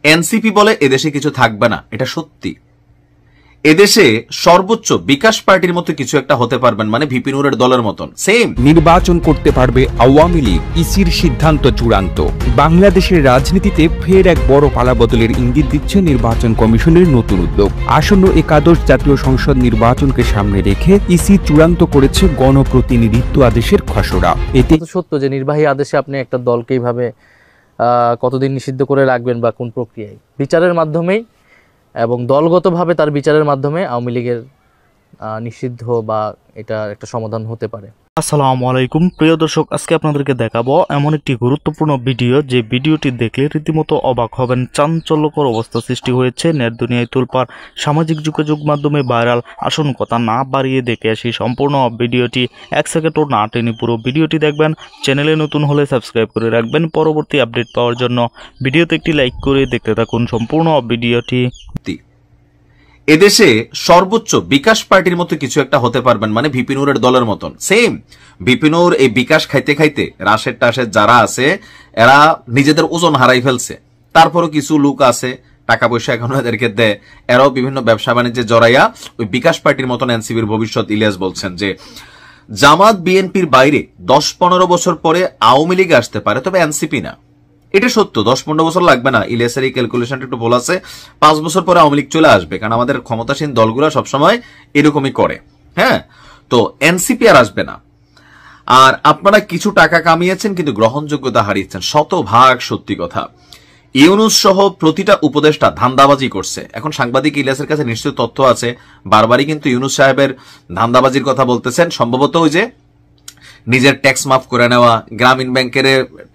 NCP বলে এদেশে কিছু থাকবে না, এটা সত্যি। এদেশে সর্বোচ্চ বিকাশ পার্টির মতো কিছু একটা হতে পারবেন, মানে ভিপি নুরের দলের মতন সেম। নির্বাচন করতে পারবে আওয়ামী লীগ, ইসির সিদ্ধান্ত চূড়ান্ত। বাংলাদেশের রাজনীতিতে ফের এক বড় পালাবদলের ইঙ্গিত দিচ্ছে নির্বাচন কমিশনের নতুন উদ্যোগ। আসন্ন একাদশ জাতীয় সংসদ নির্বাচনকে সামনে রেখে ইসি চূড়ান্ত করেছে গণপ্রতিনিধিত্ব আদেশের খসড়া। এতে সত্য যে নির্বাহী আদেশে আপনি একটা দলকে এইভাবে কতদিন নিষিদ্ধ করে রাখবেন বা কোন প্রক্রিয়ায়, বিচারের মাধ্যমেই এবং দলগতভাবে তার বিচারের মাধ্যমে আওয়ামী লীগের নিষিদ্ধ বা এটা একটা সমাধান হতে পারে। আসসালামু আলাইকুম প্রিয় দর্শক, আজকে আপনাদেরকে দেখাবো এমন একটি গুরুত্বপূর্ণ ভিডিও, যে ভিডিওটি দেখলে রীতিমতো অবাক হবেন। চাঞ্চল্যকর অবস্থা সৃষ্টি হয়েছে নেট দুনিয়ায় তোলপাড়, সামাজিক যোগাযোগ মাধ্যমে ভাইরাল। আসুন কথা না বাড়িয়ে দেখে আসি সম্পূর্ণ ভিডিওটি। এক সেকেন্ডও না টেনে পুরো ভিডিওটি দেখবেন। চ্যানেলে নতুন হলে সাবস্ক্রাইব করে রাখবেন পরবর্তী আপডেট পাওয়ার জন্য। ভিডিওতে একটি লাইক করে দেখতে থাকুন সম্পূর্ণ ভিডিওটি। এদেশে সর্বোচ্চ বিকাশ পার্টির মতো কিছু একটা হতে পারবেন, মানে ভিপি নুরের দলের মতন সেম। ভিপি নুর এই বিকাশ খাইতে খাইতে রাশের টাশের যারা আছে এরা নিজেদের ওজন হারাই ফেলছে। তারপরও কিছু লোক আছে টাকা পয়সা এখনো এদেরকে দেয়, এরাও বিভিন্ন ব্যবসা বাণিজ্যে জড়াইয়া ওই বিকাশ পার্টির মতন এনসিপির ভবিষ্যৎ। ইলিয়াস বলছেন যে জামাত বিএনপির বাইরে 10-15 বছর পরে আওয়ামী লীগ আসতে পারে, তবে এনসিপি না। এটা সত্য, 10-15 বছর লাগবে না। ইলিয়াসের এই ক্যালকুলেশনটা একটু ভুল আছে। 5 বছর পরে আওয়ামী লীগ চলে আসবে, কারণ আমাদের ক্ষমতাসীন দলগুলো সবসময় এরকমই করে। হ্যাঁ, তো এনসিপি আর আসবে না। আর আপনারা কিছু টাকা কামিয়েছেন কিন্তু গ্রহণযোগ্যতা হারিয়েছেন, শতভাগ সত্যি কথা। ইউনূস সহ প্রতিটা উপদেষ্টা ধান্দাবাজি করছে। এখন সাংবাদিক ইলিয়াসের কাছে নিশ্চয় তথ্য আছে, বারবারই কিন্তু ইউনূস সাহেবের ধান্দাবাজির কথা বলতেছেন। সম্ভবত ওই যে নিজের ট্যাক্স মাফ করে নেওয়া, গ্রামীণ ব্যাংকের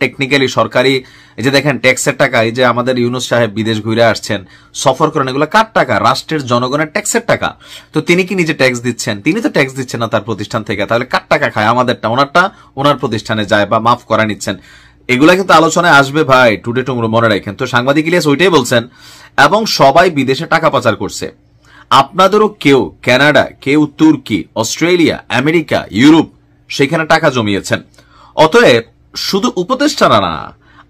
টেকনিক্যালি সরকারি এই যে দেখেন ট্যাক্সের টাকা, এই যে আমাদের ইউনূস সাহেব বিদেশ ঘুরে আসছেন, সফর করেন, এগুলো কার টাকা? রাষ্ট্রের জনগণের ট্যাক্সের টাকা। তো তিনি কি নিজে ট্যাক্স দিচ্ছেন? তিনি তো ট্যাক্স দিচ্ছেন না তার প্রতিষ্ঠান থেকে, তাহলে কার টাকা খায়? আমাদেরটা, ওনারটা ওনার প্রতিষ্ঠানে যায় বা মাফ করা নিচ্ছেন। এগুলা কিন্তু আলোচনায় আসবে ভাই, টুডে টুমরো, মনে রাখেন। তো সাংবাদিক ইলিয়াস ওইটাই বলছেন, এবং সবাই বিদেশে টাকা পাচার করছে। আপনাদেরও কেউ কানাডা, কেউ তুর্কি, অস্ট্রেলিয়া, আমেরিকা, ইউরোপ সেখানে টাকা জমিয়েছেন। অতএব শুধু উপদেষ্টারা না,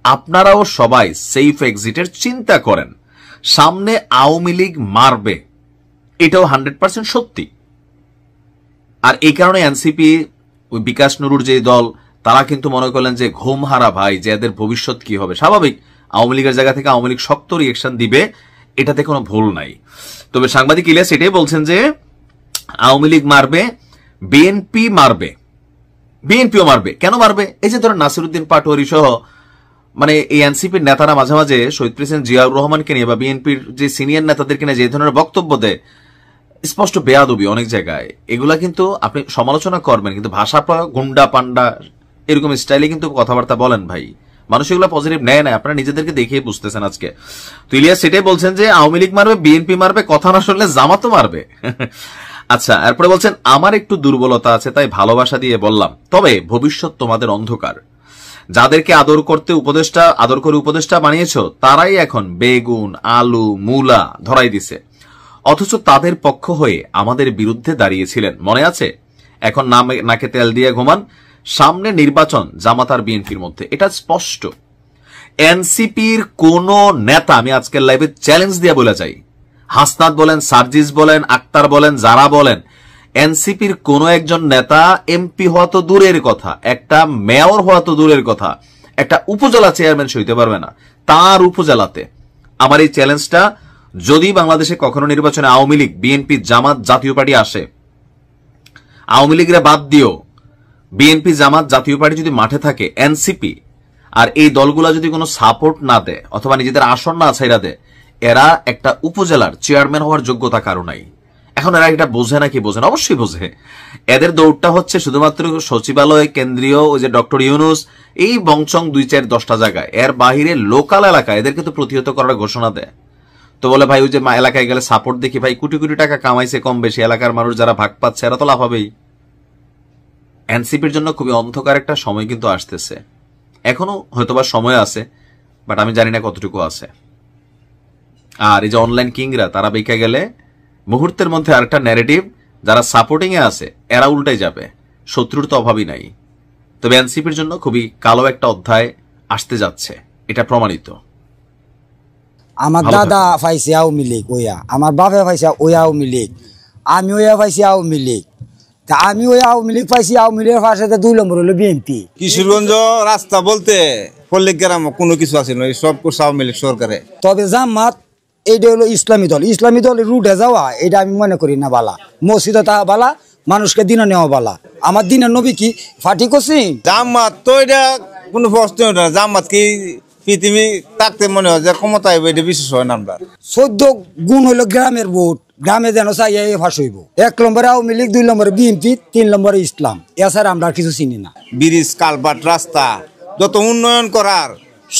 আপনারাও সবাই সেফ এক্সিটের চিন্তা করেন। সামনে আওয়ামী লীগ মারবে, এটাও 100% সত্যি। আর এই কারণে এনসিপি, ওই বিকাশ নুরুর যে দল, তারা কিন্তু মনে করলেন যে ঘুম হারা ভাই, যে এদের ভবিষ্যৎ কি হবে। স্বাভাবিক, আওয়ামী লীগের জায়গা থেকে আওয়ামী লীগ শক্ত রিয়েকশন দিবে, এটাতে কোনো ভুল নাই। তবে সাংবাদিক ইলিয়াস এটাই বলছেন যে আওয়ামী লীগ মারবে, বিএনপি মারবে, বিএনপিও মারবে। কেন মারবে? এই যে ধরেন নাসিরউদ্দিন পাটোয়ারি সহ মানে এই এনসিপির নেতারা মাঝে মাঝে শহীদ প্রেসিডেন্ট জিয়াউর রহমানকে নিয়ে বা বিএনপির যে সিনিয়র নেতাদেরকে নিয়ে যে ধরনের বক্তব্য দেয়, স্পষ্ট বেয়াদবি অনেক জায়গায়। এগুলা কিন্তু আপনি সমালোচনা করবেন, কিন্তু ভাষা প্রয়োগ গুন্ডা পান্ডা এরকম স্টাইলে কিন্তু কথাবার্তা বলেন ভাই। মানুষ এগুলো পজিটিভ নেয় না, আপনারা নিজেদেরকে দেখিয়ে বুঝতেছেন আজকে। তো ইলিয়াস সেটাই বলছেন যে আওয়ামী লীগ মারবে, বিএনপি মারবে, কথা না শুনলে জামাতও মারবে। আচ্ছা, এরপরে বলছেন আমার একটু দুর্বলতা আছে, তাই ভালোবাসা দিয়ে বললাম, তবে ভবিষ্যৎ তোমাদের অন্ধকার। যাদেরকে আদর করে উপদেষ্টা বানিয়েছো, তারাই এখন বেগুন, আলু, মূলা ধরাই দিছে। অথচ তাদের পক্ষ হয়ে আমাদের বিরুদ্ধে দাঁড়িয়েছিলেন, মনে আছে? এখন নাকে তেল দিয়ে ঘুমান। সামনে নির্বাচন জামাত আর বিএনপির মধ্যে, এটা স্পষ্ট। এনসিপির কোন নেতা, আমি আজকের লাইভে চ্যালেঞ্জ দিয়ে বলে যাই, হাসনাত বলেন, সার্জিস বলেন, আক্তার বলেন, যারা বলেন, এনসিপির কোন একজন নেতা এমপি হওয়া তো দূরের কথা, একটা মেয়র হওয়া তো দূরের কথা, একটা উপজেলা চেয়ারম্যান সইতে পারবে না। তার উপজেলাতে আমার এই চ্যালেঞ্জটা, যদি বাংলাদেশে কখনো নির্বাচনে আওয়ামী লীগ, বিএনপি, জামাত, জাতীয় পার্টি আসে, আওয়ামী লীগরা বাদ দিও, বিএনপি, জামাত, জাতীয় পার্টি যদি মাঠে থাকে, এনসিপি আর এই দলগুলা যদি কোনো সাপোর্ট না দেয় অথবা নিজেদের আসন না ছাইরা দেয়, এরা একটা উপজেলার চেয়ারম্যান হওয়ার যোগ্যতা কারো নাই। এখন এরা এটা বোঝে নাকি? বোঝে না, অবশ্যই বোঝে। এদের দৌড়টা হচ্ছে শুধুমাত্র সচিবালয়, কেন্দ্রীয় ওই যে ডক্টর ইউনূস, এই বংচং 2-4-10টা জায়গায়। এর বাহিরে লোকাল এলাকা এদেরকে তো প্রতিহত করার ঘোষণা দেয়। তো বলে ভাই ওই যে এলাকায় গেলে সাপোর্ট দেখি, ভাই কোটি কোটি টাকা কামাইছে কম বেশি, এলাকার মানুষ যারা ভাগ পাচ্ছে এরা তো লাভ হবেই। এনসিপির জন্য খুবই অন্ধকার একটা সময় কিন্তু আসতেছে। এখনো হয়তোবা সময় আছে, বাট আমি জানি না কতটুকু আছে। আর এই যে অনলাইন কিংরা, তারা বেঁকে গেলে মুহূর্তের মধ্যে আরেকটা ন্যারেটিভ, যারা সাপোর্টিং এ আছে এরা উল্টাই যাবে। শত্রুর তো অভাবই নাই। তবে এনসিপির জন্য খুবই কালো একটা অধ্যায় আসতে যাচ্ছে, এটা প্রমাণিত। আমার ভালো দাদা পাইছে আওয়ামী লীগ ওয়া, আমার বাপে পাইছে ওই আওয়ামী লীগ, আমি ওয়া পাইছি আওয়ামী লীগ। তা আমি ওই আওয়ামী লীগ পাইছি, আওয়ামী লীগের পাশে 2 নম্বর হলো বিএনপি। কিশোরগঞ্জ রাস্তা বলতে পল্লিক গ্রাম কোনো কিছু আছে না, সব করছে আওয়ামী লীগ সরকারে। তবে জামাত এইটা হলো ইসলামী দল, ইসলামী দলের রুটে যাওয়া এটা আমি মনে করি না বালা। মসজিদে তাহা বালা, মানুষকে দিনে নেওয়া বালা। আমার দিনের নবী কি ফাটি করছি? জামাত তো এটা কোনো প্রশ্ন না, জামাত কি পৃথিবী থাকতে মনে হয় যে ক্ষমতা হইব, এটা বিশেষ হয় না। আমরা 14 গুণ হইলো গ্রামের ভোট, গ্রামে যেন চাইয়া ফাঁস হইব। 1 নম্বরে আওয়ামী লীগ, 2 নম্বরে বিএনপি, 3 নম্বরে ইসলাম। এছাড়া আমরা আর কিছু চিনি না। ব্রিজ, কালভার্ট, রাস্তা যত উন্নয়ন করার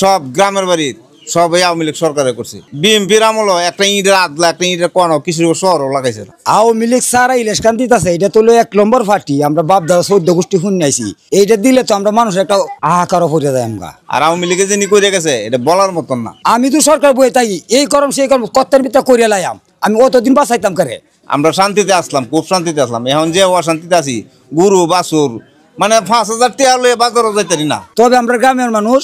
সব গ্রামের বাড়ি সব এই আওয়ামী লীগ সরকারে করছে। বিএনপির আমল একটা ইটের আদলা, একটা ইটের কোন কিশোরগঞ্জ শহরও লাগাইছে। আওয়ামী লীগ সারা ইলেকশন দিতেছে, এটা তো 1 নম্বর পার্টি। আমরা বাপ দাদা 14 গোষ্ঠী শুনাইছি, এইটা দিলে তো আমরা মানুষ একটা হাহাকার পড়ে যায়। আমরা আর আওয়ামী লীগে যিনি করে গেছে এটা বলার মতন না। আমি তো সরকার বই তাই এই করম সেই করম কত্তার ভিতরে করিয়া লাইম, আমি অতদিন বাঁচাইতাম করে। আমরা শান্তিতে আসলাম, খুব শান্তিতে আসলাম। এখন যে অশান্তিতে আছি, গরু বাছুর মানে 5,000 টাকা লয়ে বাজারও যাইতারি না। তবে আমরা গ্রামের মানুষ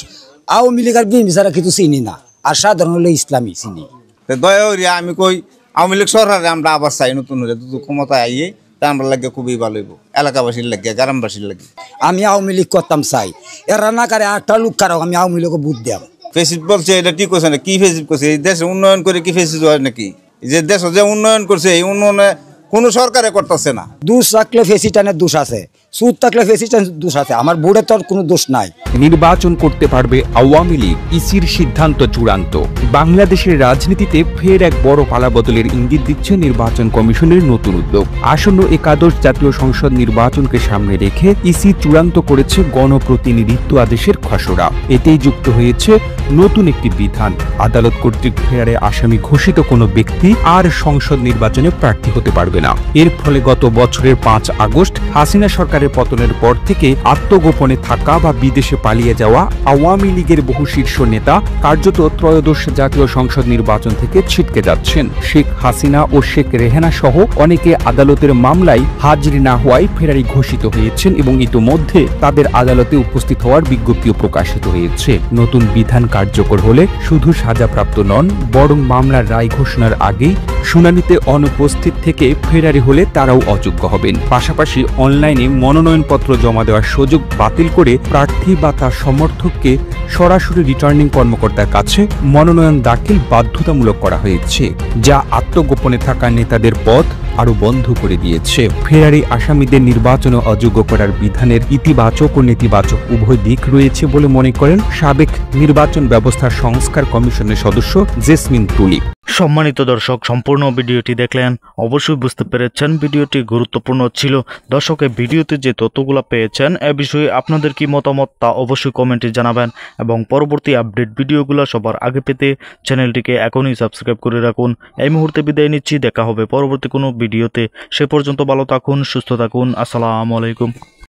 আওয়ামী লীগ আর বিএনপি ছাড়া কিছু চিনি না, আর সাধারণ হলো ইসলামী চিনি। দয়া করি আমি কই আওয়ামী লীগ সরকারে আমরা আবার চাই নতুন হলে ক্ষমতায় আইয়ে, তা আমরা লাগে খুবই ভালো হইব, এলাকাবাসীর লাগে, গ্রামবাসীর লাগে। আমি আওয়ামী লীগ করতাম চাই, এরা না করে 8টা লোক কারো আমি আওয়ামী লীগকে বুথ দিয়াম। ফেসিপ বলছে এটা ঠিক করছে না, কি ফেসিপ করছে? এই দেশে উন্নয়ন করে কি ফেসিপ হয় নাকি? যে দেশ যে উন্নয়ন করছে এই উন্নয়নে কোনো সরকারে করতেছে না। দোষ থাকলে ফেসিটানের দোষ আছে, সুদ থাকলে ফেসিটানের দোষ আছে, আমার বোর্ডের তোর কোনো দোষ নাই। নির্বাচন করতে পারবে আওয়ামী লীগ, ইসির সিদ্ধান্ত চূড়ান্ত। বাংলাদেশের রাজনীতিতে ফের এক বড় পালাবদলের ইঙ্গিত দিচ্ছে নির্বাচন কমিশনের নতুন উদ্যোগ। আসন্ন একাদশ জাতীয় সংসদ নির্বাচনকে সামনে রেখে ইসি চূড়ান্ত করেছে গণপ্রতিনিধিত্ব আদেশের খসড়া। এতেই যুক্ত হয়েছে নতুন একটি বিধান, আদালত কর্তৃক ফেরারে আসামি ঘোষিত কোনো ব্যক্তি আর সংসদ নির্বাচনে প্রার্থী হতে পারবে না। এর ফলে গত বছরের 5 আগস্ট হাসিনা সরকারের পতনের পর থেকে আত্মগোপনে থাকা বা বিদেশে পালিয়ে যাওয়া আওয়ামী লীগের বহু শীর্ষ নেতা কার্যত ত্রয়োদশ জাতীয় সংসদ নির্বাচন থেকে ছিটকে যাচ্ছেন। শেখ হাসিনা ও শেখ রেহানা সহ অনেকে আদালতের মামলায় হাজির না হওয়ায় ফেরারি ঘোষিত হয়েছেন এবং ইতোমধ্যে তাদের আদালতে উপস্থিত হওয়ার বিজ্ঞপ্তিও প্রকাশিত হয়েছে। নতুন বিধান কার্যকর হলে শুধু সাজাপ্রাপ্ত নন, বরং মামলার রায় ঘোষণার আগেই শুনানিতে অনুপস্থিত থেকে ফেরারি হলে তারাও অযোগ্য হবেন। পাশাপাশি অনলাইনে মনোনয়নপত্র জমা দেওয়ার সুযোগ বাতিল করে প্রার্থী বা তার সমর্থককে সরাসরি রিটার্নিং কর্মকর্তার কাছে মনোনয়ন দাখিল বাধ্যতামূলক করা হয়েছে, যা আত্মগোপনে থাকা নেতাদের পথ আরো বন্ধ করে দিয়েছে। ফেরারি আসামিদের নির্বাচনে অযোগ্য করার বিধানের ইতিবাচক ও নেতিবাচক উভয় দিক রয়েছে বলে মনে করেন সাবেক নির্বাচন ব্যবস্থার সংস্কার কমিশনের সদস্য জেসমিন তুলি। সম্মানিত দর্শক, সম্পূর্ণ ভিডিওটি দেখলেন, অবশ্যই বুঝতে পেরেছেন ভিডিওটি গুরুত্বপূর্ণ ছিল। দর্শক, এই ভিডিওতে যে তথ্যগুলো পেয়েছেন এ বিষয়ে আপনাদের কি মতামত তা অবশ্যই কমেন্টে জানাবেন এবং পরবর্তী আপডেট ভিডিওগুলো সবার আগে পেতে চ্যানেলটিকে এখনই সাবস্ক্রাইব করে রাখুন। এই মুহূর্তে বিদায় নিচ্ছি, দেখা হবে পরবর্তী কোনো ভিডিওতে। সে পর্যন্ত ভালো থাকুন, সুস্থ থাকুন। আসসালামু আলাইকুম।